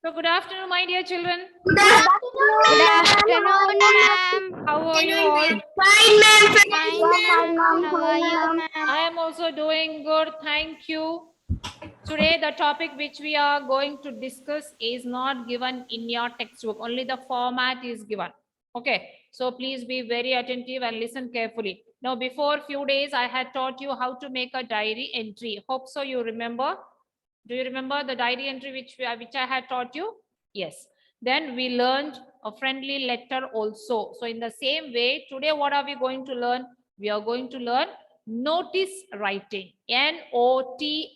So good afternoon, my dear children. Good afternoon, ma'am. How are you all? Fine, ma'am. How are you, ma'am? I am also doing good. Thank you. Today, the topic which we are going to discuss is not given in your textbook. Only the format is given. Okay. So please be very attentive and listen carefully. Now, before few days, I had taught you how to make a diary entry. Hope so you remember. Do you remember the diary entry which I had taught you? Yes. Then we learned a friendly letter also. So in the same way, today what are we going to learn? We are going to learn notice writing. Notice.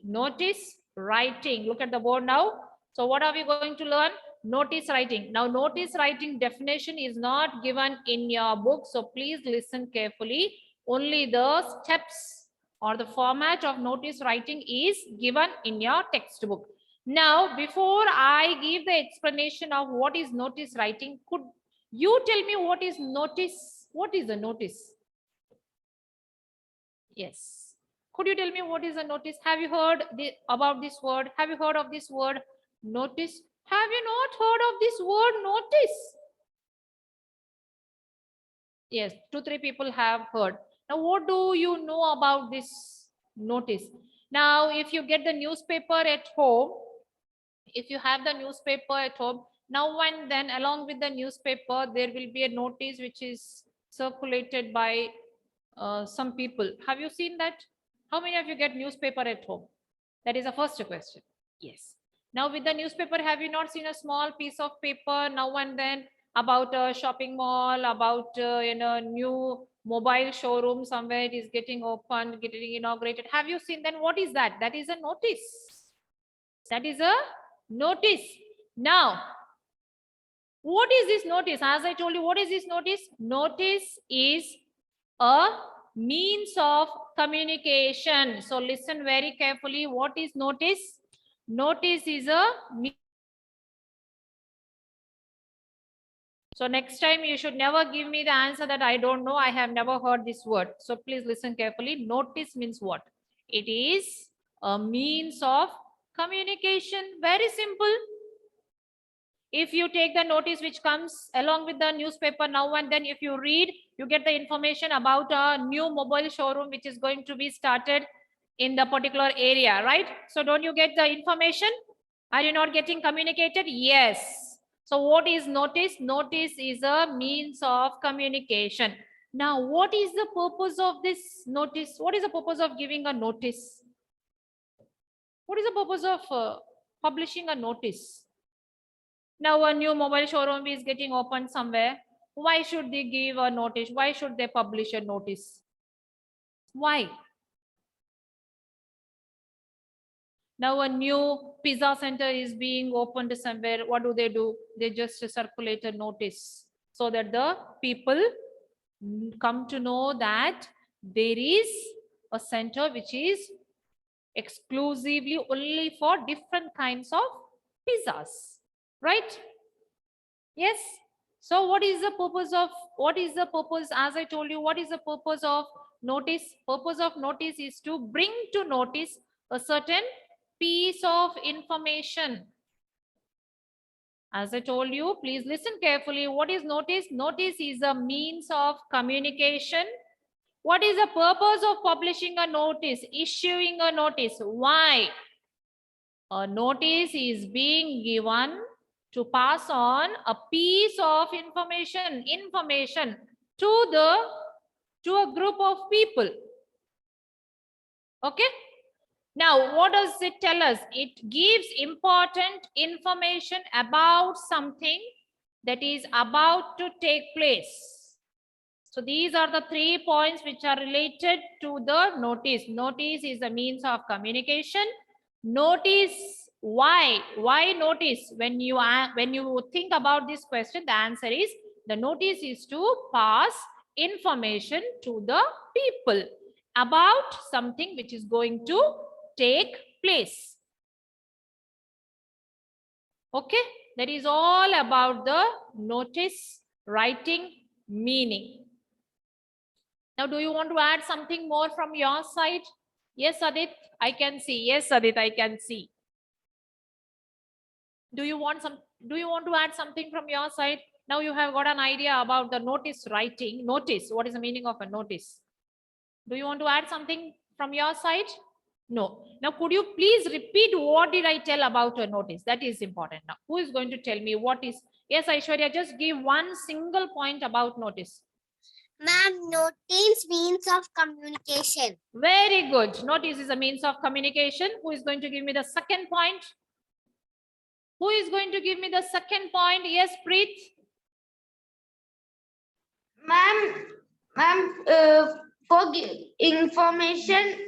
Notice writing. Look at the board now. So what are we going to learn? Notice writing. Now notice writing definition is not given in your book. So please listen carefully. Only the steps or the format of notice writing is given in your textbook. Now, before I give the explanation of what is notice writing, could you tell me what is notice? What is a notice? Yes. Could you tell me what is a notice? Have you heard about this word? Have you heard of this word notice? Have you not heard of this word notice? Yes, 2-3 people have heard. Now, what do you know about this notice? Now, if you get the newspaper at home, if you have the newspaper at home, now and then along with the newspaper, there will be a notice which is circulated by some people. Have you seen that? How many of you get newspaper at home? That is the first question. Yes. Now with the newspaper, have you not seen a small piece of paper now and then about a shopping mall, about new mobile showroom somewhere it is getting opened, getting inaugurated? Have you seen? Then what is that? That is a notice. That is a notice. Now, what is this notice? As I told you, what is this notice? Notice is a means of communication. So listen very carefully. What is notice? Notice is a means. So next time you should never give me the answer that I don't know. I have never heard this word. So please listen carefully. Notice means what? It is a means of communication. Very simple. If you take the notice which comes along with the newspaper now and then, if you read, you get the information about a new mobile showroom which is going to be started in the particular area, right? So don't you get the information? Are you not getting communicated? Yes. So what is notice? Notice is a means of communication. Now, what is the purpose of this notice? What is the purpose of giving a notice? What is the purpose of publishing a notice? Now a new mobile showroom is getting opened somewhere. Why should they give a notice? Why should they publish a notice? Why? Now a new pizza center is being opened somewhere. What do? They just circulate a notice so that the people come to know that there is a center which is exclusively only for different kinds of pizzas, right? Yes. So what is the purpose as I told you, what is the purpose of notice? Purpose of notice is to bring to notice a certain piece of information. As I told you, please listen carefully. What is notice? Notice is a means of communication. What is the purpose of publishing a notice, issuing a notice? Why? A notice is being given to pass on a piece of information to a group of people. Okay. Now, what does it tell us? It gives important information about something that is about to take place. So these are the 3 points which are related to the notice. Notice is a means of communication. Notice, why notice? When you think about this question, the answer is the notice is to pass information to the people about something which is going to take place. Okay, that is all about the notice writing meaning. Now, do you want to add something more from your side? Yes, Adit, I can see. Yes, Adit, I can see. Do you want to add something from your side? Now you have got an idea about the notice writing. Notice, what is the meaning of a notice? Do you want to add something from your side? No. Now, could you please repeat what did I tell about a notice? That is important. Now, who is going to tell me what is? Yes, Aishwarya, just give one single point about notice. Ma'am, notice means of communication. Very good. Notice is a means of communication. Who is going to give me the second point? Who is going to give me the second point? Yes, Preet. Ma'am, for information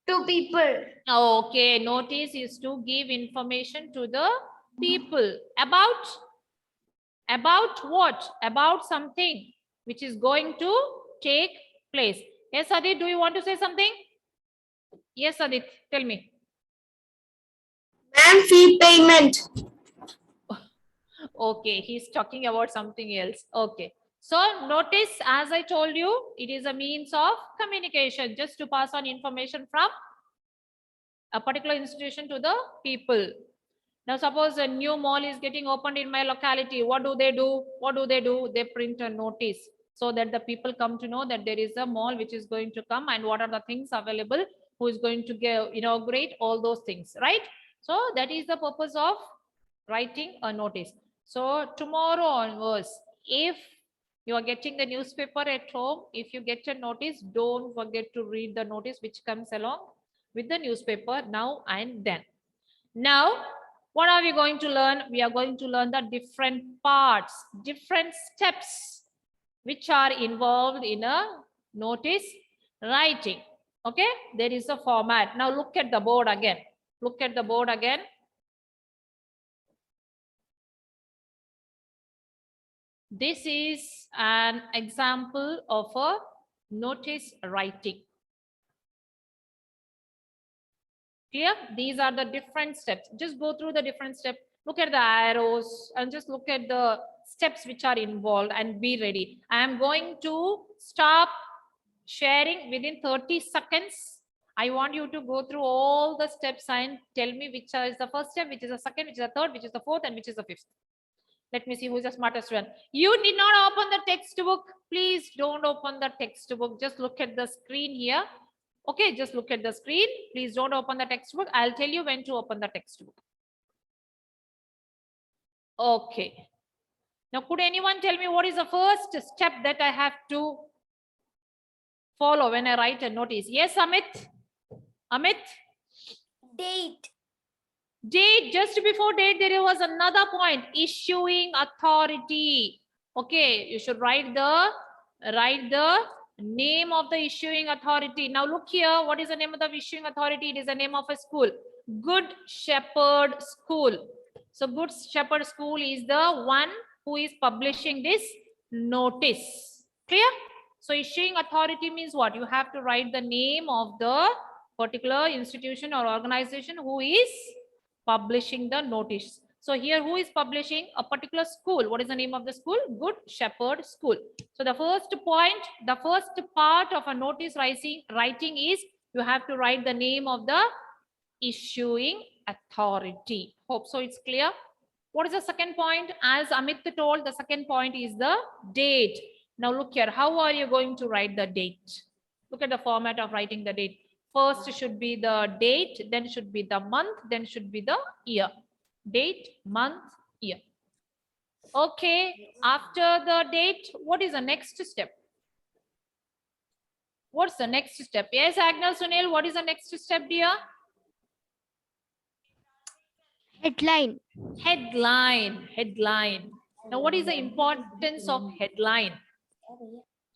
to people. Okay, notice is to give information to the people about what? About something which is going to take place. Yes, Adit, do you want to say something? Yes, Adit, tell me. Ma'am, fee payment. Okay, he's talking about something else. Okay. So notice, as I told you, it is a means of communication, just to pass on information from a particular institution to the people. Now, suppose a new mall is getting opened in my locality. What do they do? What do they do? They print a notice so that the people come to know that there is a mall which is going to come and what are the things available, who is going to inaugurate all those things, right? So that is the purpose of writing a notice. So tomorrow onwards, if you are getting the newspaper at home, if you get a notice, don't forget to read the notice which comes along with the newspaper now and then. Now, what are we going to learn? We are going to learn the different parts, different steps which are involved in a notice writing. Okay, there is a format. Now look at the board again. Look at the board again. This is an example of a notice writing. Clear? These are the different steps. Just go through the different steps. Look at the arrows and just look at the steps which are involved and be ready. I am going to stop sharing within 30 seconds. I want you to go through all the steps and tell me which is the first step, which is the second, which is the third, which is the fourth, and which is the fifth. Let me see who is the smartest one. You did not open the textbook. Please don't open the textbook. Just look at the screen here. Okay, just look at the screen. Please don't open the textbook. I'll tell you when to open the textbook. Okay. Now, could anyone tell me what is the first step that I have to follow when I write a notice? Yes, Amit? Amit? Date. Date. Just before date, there was another point. Issuing authority. Okay, you should write the name of the issuing authority. Now look here. What is the name of the issuing authority? It is the name of a school. Good Shepherd School. So Good Shepherd School is the one who is publishing this notice. Clear? So issuing authority means what? You have to write the name of the particular institution or organization who is publishing the notice. So here, who is publishing? A particular school. What is the name of the school? Good Shepherd School. So the first point, the first part of a notice writing is you have to write the name of the issuing authority. Hope so it's clear. What is the second point? As Amit told, the second point is the date. Now look here. How are you going to write the date? Look at the format of writing the date. First should be the date, then should be the month, then should be the year. Date, month, year. Okay, after the date, what is the next step? What's the next step? Yes, Agnes, Sunil, what is the next step, dear? Headline. Headline. Now, what is the importance of headline?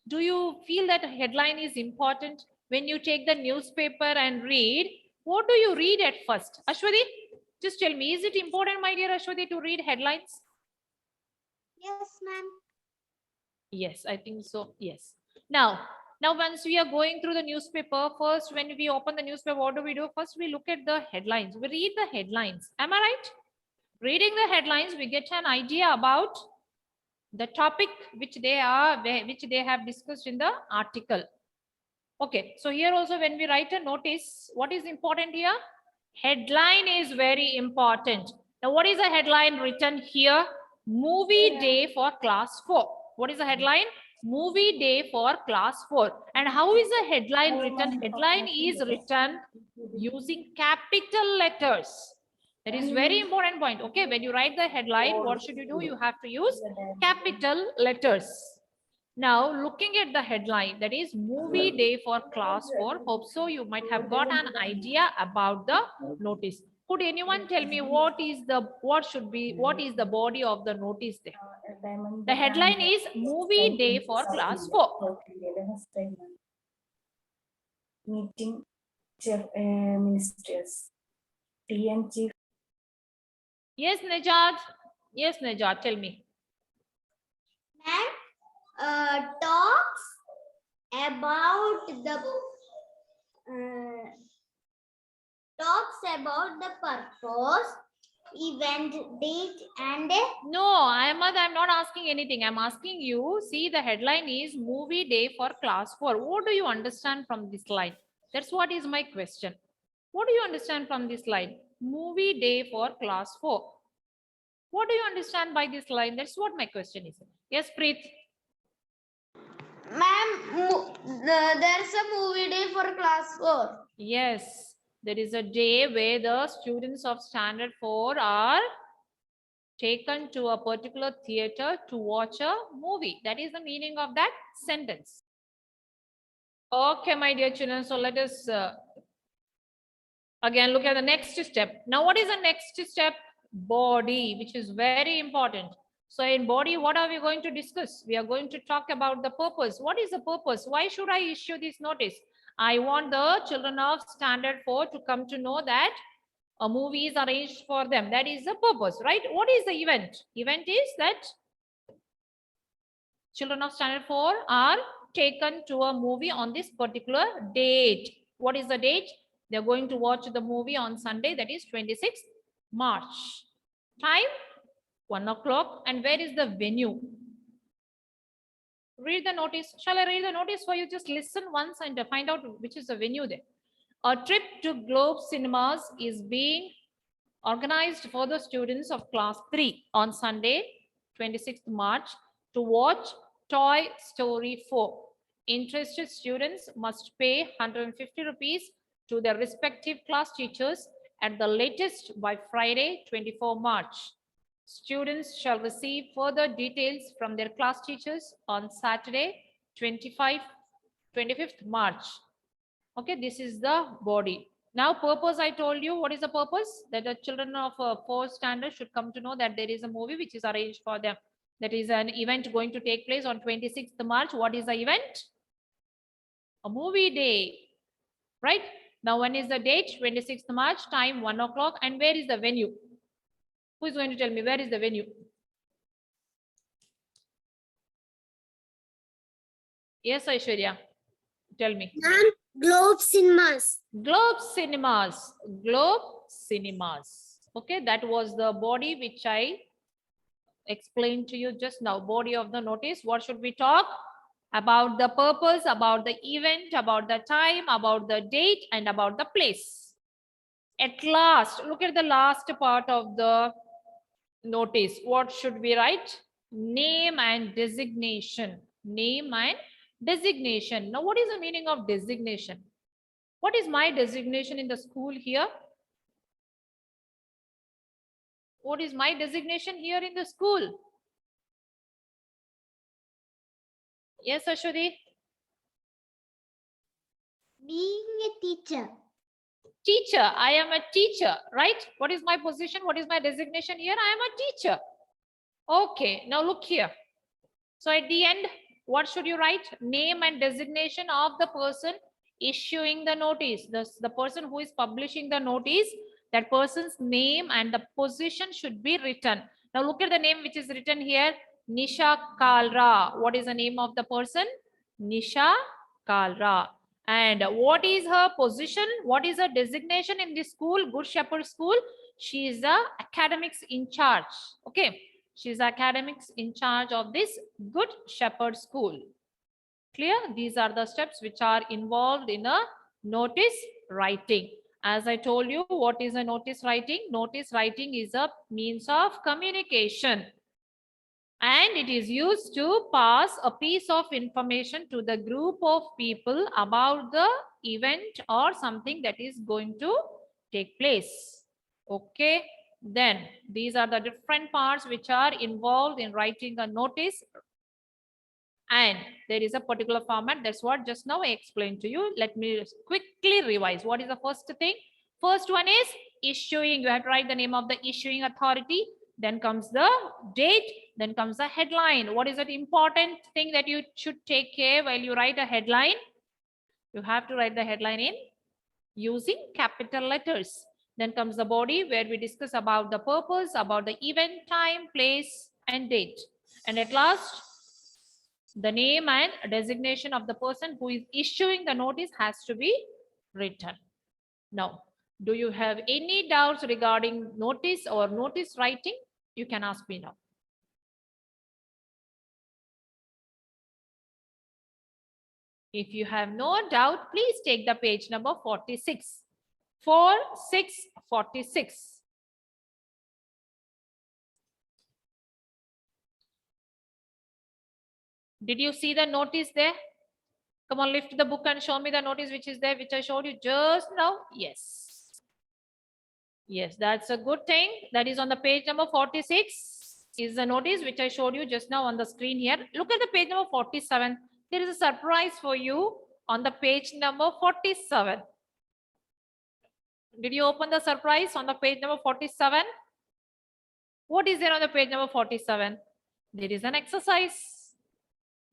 Do you feel that a headline is important? When you take the newspaper and read, what do you read at first? Ashwati, just tell me, is it important, my dear Ashwati, to read headlines? Yes, ma'am. Yes, I think so. Yes. Now, once we are going through the newspaper, first, when we open the newspaper, what do? First, we look at the headlines. We read the headlines. Am I right? Reading the headlines, we get an idea about the topic which they have discussed in the article. Okay, so here also when we write a notice, what is important here? Headline is very important. Now, what is the headline written here? Movie day for class 4. What is the headline? Movie day for class 4. And how is the headline written? Headline is written using capital letters. That is very important point. Okay, when you write the headline, what should you do? You have to use capital letters. Now, looking at the headline, that is movie day for class 4. Hope so you might have got an idea about the notice. Could anyone tell me what is the body of the notice there? The headline is movie day for class 4. Meeting ministers. TN chief. Yes, Najat. Yes, Najat, tell me. Talks about the purpose, event, date, and No, I'm not asking anything. I'm asking you, see the headline is movie day for class 4. What do you understand from this line? That's what is my question. What do you understand from this line? Movie day for class 4. What do you understand by this line? That's what my question is. Yes, Preet. Ma'am, there's a movie day for class 4. Yes, there is a day where the students of standard 4 are taken to a particular theater to watch a movie. That is the meaning of that sentence. Okay, my dear children. So let us again look at the next step. Now, what is the next step? Body, which is very important. So in body, what are we going to discuss? We are going to talk about the purpose. What is the purpose? Why should I issue this notice? I want the children of standard 4 to come to know that a movie is arranged for them. That is the purpose, right? What is the event? Event is that children of standard 4 are taken to a movie on this particular date. What is the date? They're going to watch the movie on Sunday, that is 26th March. Time 1 o'clock. And where is the venue? Read the notice. Shall I read the notice for you? Just listen once and find out which is the venue there. A trip to Globe Cinemas is being organized for the students of class 3 on Sunday, 26th March, to watch Toy Story 4. Interested students must pay 150 rupees to their respective class teachers at the latest by Friday, 24 March. Students shall receive further details from their class teachers on Saturday, 25th March. Okay, this is the body. Now, purpose, I told you, what is the purpose? That the children of 4th standard should come to know that there is a movie which is arranged for them. That is an event going to take place on 26th March. What is the event? A movie day, right? Now, when is the date? 26th March, time 1 o'clock. And where is the venue? Who is going to tell me where is the venue? Yes, Aishwarya, tell me. Globe Cinemas. Globe Cinemas. Globe Cinemas. Okay, that was the body which I explained to you just now. Body of the notice. What should we talk? About the purpose, about the event, about the time, about the date, and about the place. At last, look at the last part of the notice. What should we write? Name and designation. Name and designation. Now, what is the meaning of designation? What is my designation in the school here? What is my designation here in the school? Yes, Ashwati? Being a teacher. Teacher. I am a teacher, right? What is my position? What is my designation here? I am a teacher. Okay, now look here. So at the end, what should you write? Name and designation of the person issuing the notice. The person who is publishing the notice, that person's name and the position should be written. Now look at the name which is written here. Nisha Kalra. What is the name of the person? Nisha Kalra. And what is her position? What is her designation in this school? Good Shepherd School. She is the academics in charge. Okay. She is academics in charge of this Good Shepherd School. Clear? These are the steps which are involved in a notice writing. As I told you, what is a notice writing? Notice writing is a means of communication. And it is used to pass a piece of information to the group of people about the event or something that is going to take place. Okay. Then these are the different parts which are involved in writing a notice. And there is a particular format. That's what just now I explained to you. Let me quickly revise. What is the first thing? First one is issuing. You have to write the name of the issuing authority. Then comes the date. Then comes the headline. What is that important thing that you should take care while you write a headline? You have to write the headline in using capital letters. Then comes the body, where we discuss about the purpose, about the event, time, place, and date. And at last, the name and designation of the person who is issuing the notice has to be written. Now, do you have any doubts regarding notice or notice writing? You can ask me now. If you have no doubt, please take the page number 46. 46. Did you see the notice there? Come on, lift the book and show me the notice which is there, which I showed you just now. Yes. Yes, that's a good thing. That is on the page number 46 is the notice which I showed you just now on the screen here. Look at the page number 47. There is a surprise for you on the page number 47. Did you open the surprise on the page number 47? What is there on the page number 47? There is an exercise.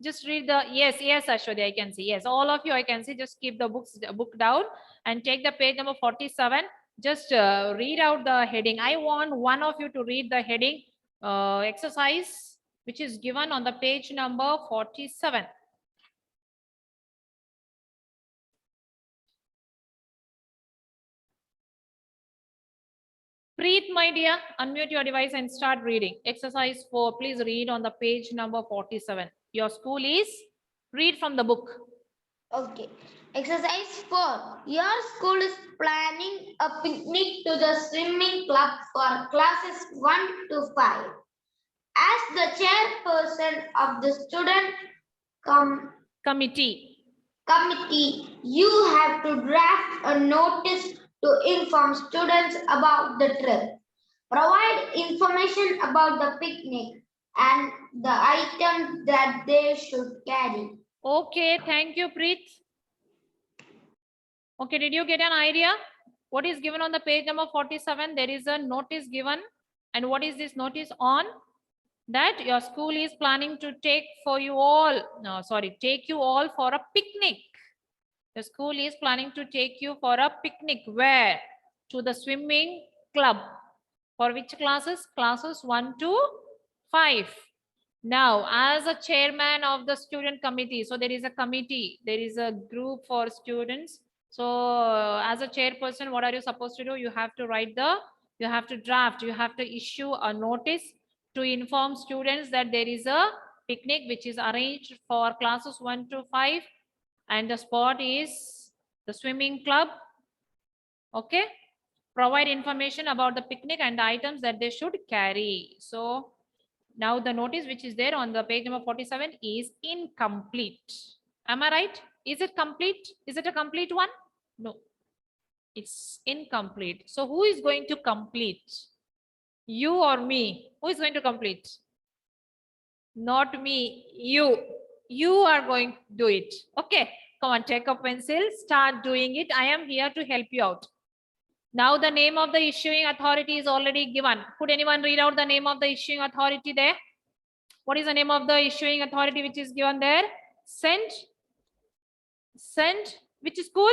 Just read the, yes, Ashwati, I can see. Yes, all of you I can see. Just keep the book down and take the page number 47. Just read out the heading. I want one of you to read the heading exercise, which is given on the page number 47. Preet, my dear, unmute your device and start reading. Exercise 4, please read on the page number 47. Your school is, read from the book. Okay. Exercise 4. Your school is planning a picnic to the swimming club for classes 1 to 5. As the chairperson of the student Committee. You have to draft a notice to inform students about the trip. Provide information about the picnic and the items that they should carry. Okay, thank you, Preet. Okay, did you get an idea? What is given on the page number 47? There is a notice given. And what is this notice on? That your school is planning to take you all for a picnic. The school is planning to take you for a picnic. Where? To the swimming club. For which classes? Classes 1 to 5. Now, as a chairman of the student committee, so there is a committee, there is a group for students. So as a chairperson, what are you supposed to do? You have to you have to draft, you have to issue a notice to inform students that there is a picnic which is arranged for classes 1 to 5. And the spot is the swimming club. Okay. Provide information about the picnic and the items that they should carry. So now the notice which is there on the page number 47 is incomplete. Am I right? Is it complete? Is it a complete one? No, it's incomplete. So who is going to complete? You or me? Who is going to complete? Not me, you. You are going to do it. Okay, come on, take a pencil, start doing it. I am here to help you out. Now the name of the issuing authority is already given. Could anyone read out the name of the issuing authority there? What is the name of the issuing authority which is given there? Sent. Which school?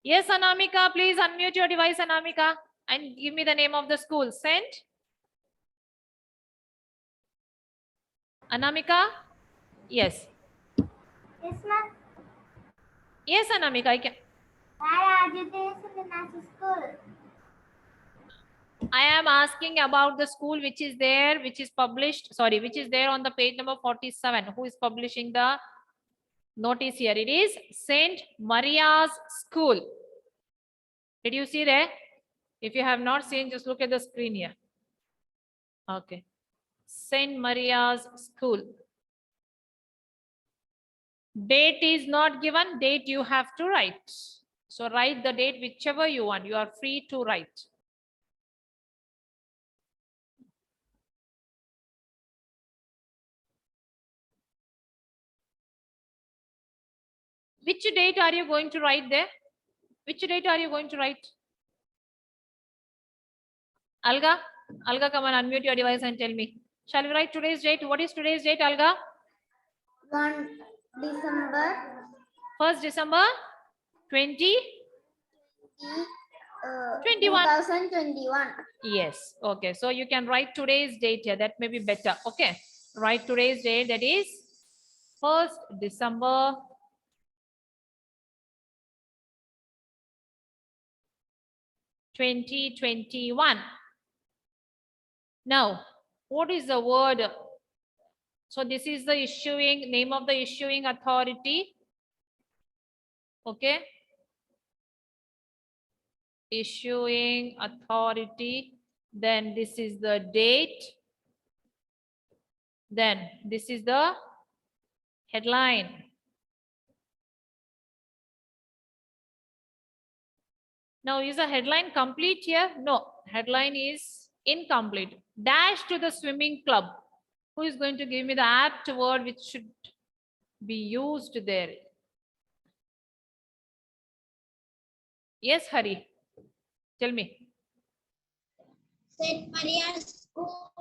Yes, Anamika, please unmute your device, Anamika, and give me the name of the school. Sent. Anamika? Yes. Yes, ma'am. Yes, Anamika, I can. School. I am asking about the school which is there, which is published, sorry, which is there on the page number 47. Who is publishing the notice here? It is St. Maria's School. Did you see there? If you have not seen, just look at the screen here. Okay. Saint Maria's School. Date is not given, date you have to write. So write the date whichever you want. You are free to write. Which date are you going to write there? Which date are you going to write? Alga? Alga, come on, unmute your device and tell me. Shall we write today's date? What is today's date, Alga? 1 December 1st December 2021. 2021. Yes. Okay. So you can write today's date here. That may be better. Okay. Write today's date. That is 1st December 2021. Now, what is the word? So this is the issuing name of the issuing authority. Okay. Issuing authority. Then this is the date. Then this is the headline. Now, is the headline complete here? No, headline is incomplete. Dash to the swimming club. Who is going to give me the apt word which should be used there? Yes, Hari. Tell me. Saint Maria's School.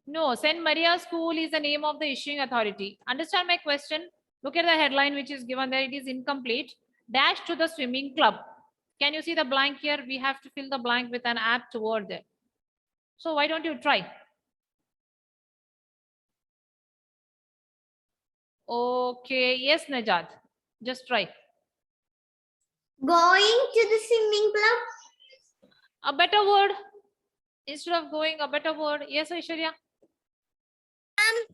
No, Saint Maria School is the name of the issuing authority. Understand my question? Look at the headline which is given there. It is incomplete. Dash to the swimming club. Can you see the blank here? We have to fill the blank with an apt word there. So why don't you try? Okay. Yes, Najat. Just try. Going to the swimming club. A better word. Instead of going, a better word. Yes, Aishwarya.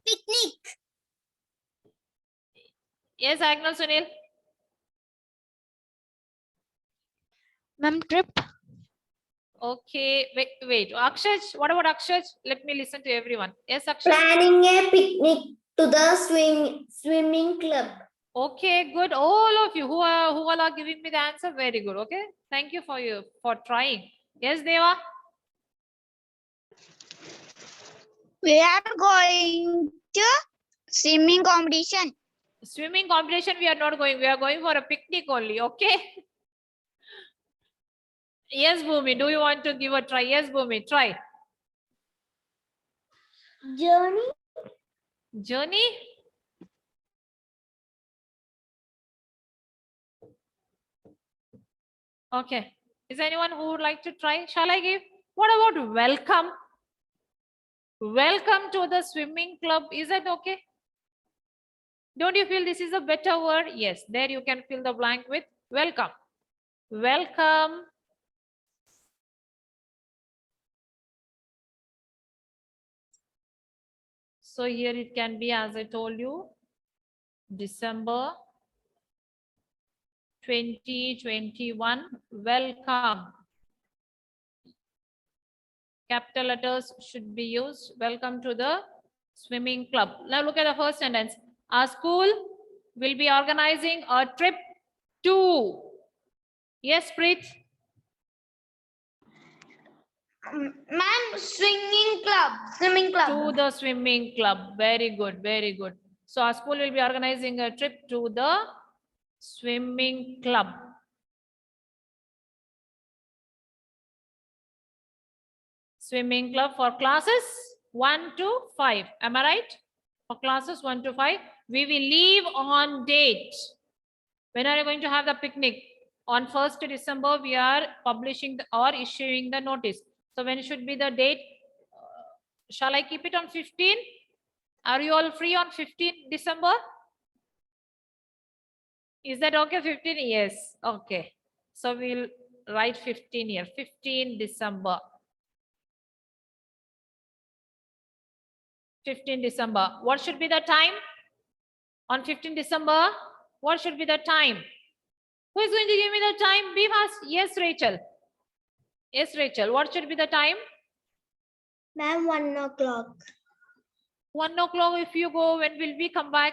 Picnic. Yes, Agnel Sunil. Ma'am, trip. Okay, wait. Akshaj, what about Akshaj? Let me listen to everyone. Yes, Akshaj. Planning a picnic to the swimming club. Okay, good. All of you who all are giving me the answer, very good. Okay, thank you for trying. Yes, Deva. We are going to swimming competition. Swimming competition, we are not going. We are going for a picnic only. Okay. Yes, Bhumi. Do you want to give a try? Yes, Bhumi. Try. Journey. Journey. Okay. Is there anyone who would like to try? Shall I give? What about welcome? Welcome to the swimming club. Is that okay? Don't you feel this is a better word? Yes. There you can fill the blank with welcome. Welcome. So here it can be, as I told you, December 2021. Welcome. Capital letters should be used. Welcome to the swimming club. Now look at the first sentence. Our school will be organizing a trip to. Yes, Preet. Ma'am, swimming club. Swimming club. To the swimming club. Very good. Very good. So our school will be organizing a trip to the swimming club. Swimming club for classes 1 to 5. Am I right? For classes 1 to 5, we will leave on date. When are you going to have the picnic? On 1st December, we are publishing or issuing the notice. So when should be the date? Shall I keep it on 15? Are you all free on 15 December? Is that okay? 15? Yes. Okay. So we'll write 15 here. 15 December. 15 December. What should be the time? On 15 December, what should be the time? Who is going to give me the time? Be fast. Yes, Rachel. Yes, Rachel. What should be the time? Ma'am, 1 o'clock. 1 o'clock. If you go, when will we come back?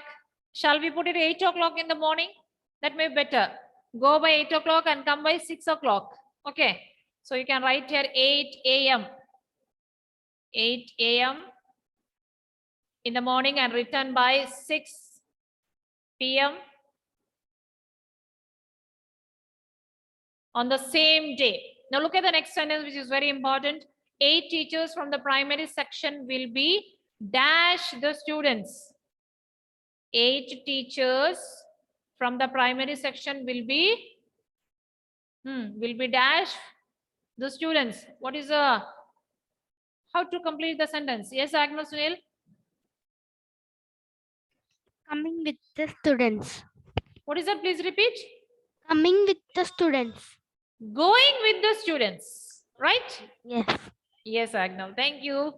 Shall we put it 8 o'clock in the morning? That may be better. Go by 8 o'clock and come by 6 o'clock. Okay. So you can write here 8 a.m. 8 a.m. in the morning and return by 6 p.m. on the same day. Now look at the next sentence, which is very important. 8 teachers from the primary section will be dash the students. 8 teachers from the primary section will be dash the students. What is how to complete the sentence? Yes, Agnes Sunil. Coming with the students. What is that? Please repeat. Coming with the students. Going with the students, right? Yes. Yes, Agnel. Thank you.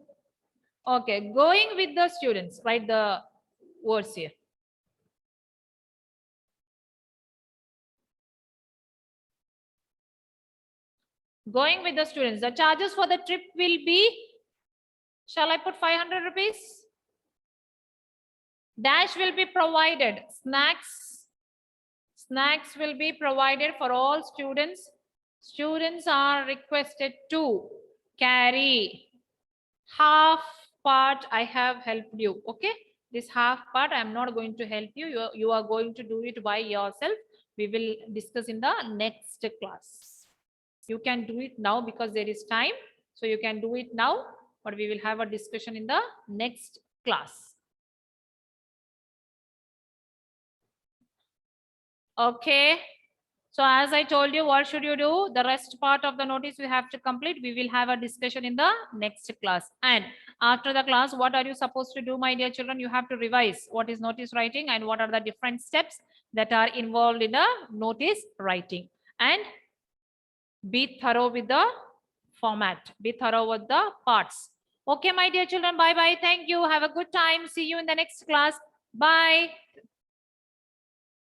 Okay, going with the students. Write the words here. Going with the students. The charges for the trip will be, shall I put 500 rupees? Dash will be provided. Snacks will be provided for all students. Students are requested to carry half part. I have helped you. Okay. This half part I am not going to help you. You are going to do it by yourself. We will discuss in the next class. You can do it now because there is time. So you can do it now, but we will have a discussion in the next class. Okay. So as I told you, what should you do? The rest part of the notice we have to complete. We will have a discussion in the next class. And after the class, what are you supposed to do, my dear children? You have to revise what is notice writing and what are the different steps that are involved in the notice writing. And be thorough with the format. Be thorough with the parts. Okay, my dear children. Bye-bye. Thank you. Have a good time. See you in the next class. Bye.